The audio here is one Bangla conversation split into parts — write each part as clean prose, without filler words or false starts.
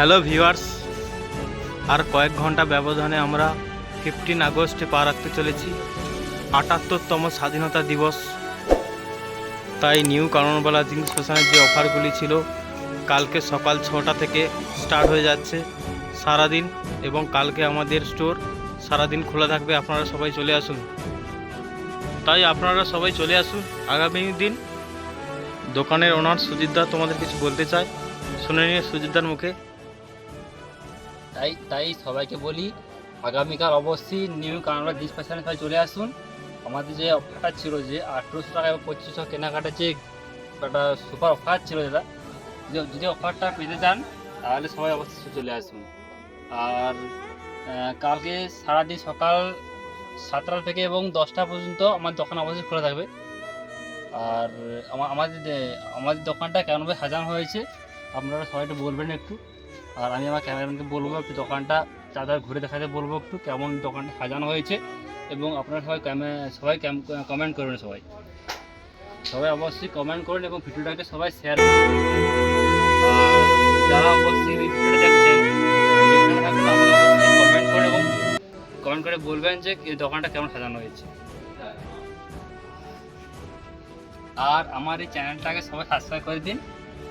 হ্যালো ভিউয়ার্স, আর কয়েক ঘন্টা ব্যবধানে আমরা 15 আগস্টে পা রাখতে চলেছি ৭৮তম স্বাধীনতা দিবস। তাই নিউ কারণবালা জিন্স ফ্যাশনের যে অফারগুলি ছিল কালকে সকাল 6টা থেকে স্টার্ট হয়ে যাচ্ছে সারাদিন, এবং কালকে আমাদের স্টোর সারাদিন খোলা থাকবে। আপনারা সবাই চলে আসুন। তাই আপনারা সবাই চলে আসুন আগামী দিন। দোকানের ওনার সুজিতদা তোমাদের কিছু বলতে চায়, শুনে নিয়ে সুজিতদার মুখে। তাই সবাইকে বলি, আগামীকাল অবশ্যই নিউ কানাডা জিন্স ফ্যাশনে সবাই চলে আসুন। আমাদের যে অফারটা ছিল, যে 1800 টাকা এবং 2500 কেনাকাটা, যে একটা সুপার অফার ছিল, যেটা যদি অফারটা পেতে চান তাহলে সবাই অবশ্যই চলে আসুন। আর কালকে সারাদিন সকাল 7টা থেকে এবং 10টা পর্যন্ত আমার দোকান অবশ্যই খোলা থাকবে। আর আমাদের দোকানটা কেমনভাবে সাজানো হয়েছে আপনারা সবাই একটু বলবেন একটু। আর আমি আমার ক্যামেরাম্যানকে বলবো একটু দোকানটা চাঁদা ঘুরে দেখাতে বলবো একটু কেমন দোকানটা সাজানো হয়েছে। এবং আপনারা সবাই কমেন্ট করবেন, সবাই অবশ্যই কমেন্ট করুন এবং ভিডিওটাকে সবাই শেয়ার করুন। আর যারা অবশ্যই ভিডিওটা দেখছেন, যেখানে থাকুন, আমাকে অবশ্যই কমেন্ট করুন এবং কমেন্ট করে বলবেন যে এই দোকানটা কেমন সাজানো হয়েছে। আর আমার এই চ্যানেলটাকে সবাই সাবস্ক্রাইব করে দিন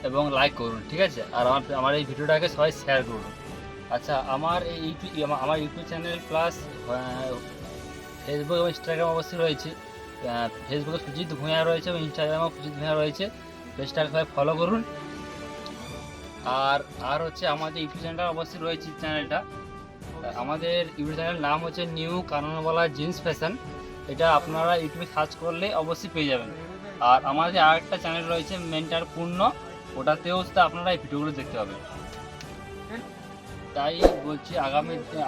এবং লাইক করুন, ঠিক আছে? আর আমার এই ভিডিওটাকে সবাই শেয়ার করুন। আচ্ছা, আমার ইউটিউব চ্যানেল প্লাস ফেসবুক এবং ইনস্টাগ্রাম অবশ্যই রয়েছে। ফেসবুকে সুজিত ভূঁইয়া রয়েছে এবং ইনস্টাগ্রামেও সুজিত ভূঁইয়া রয়েছে। পেজটাকে সবাই ফলো করুন। আর হচ্ছে আমাদের ইউটিউব চ্যানেলটা অবশ্যই রয়েছে। চ্যানেলটা আমাদের ইউটিউব চ্যানেলের নাম হচ্ছে নিউ কাননওয়ালা জিন্স ফ্যাশন। এটা আপনারা ইউটিউবে সার্চ করলে অবশ্যই পেয়ে যাবেন। আর আমাদের আরেকটা চ্যানেল রয়েছে মেন্টার পূর্ণ, ওটাতেও আপনারা এই ভিডিওগুলো দেখতে পাবেন। তাই বলছি,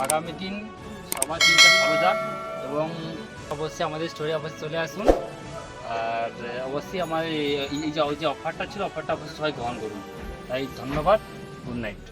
আগামী দিন সবার দিনটা ভালো যাক এবং অবশ্যই আমাদের স্টোরে অবশ্যই চলে আসুন। আর অবশ্যই আমার এই যে অফারটা ছিল, অফারটা অবশ্যই সবাই গ্রহণ করুন। তাই ধন্যবাদ, গুড নাইট।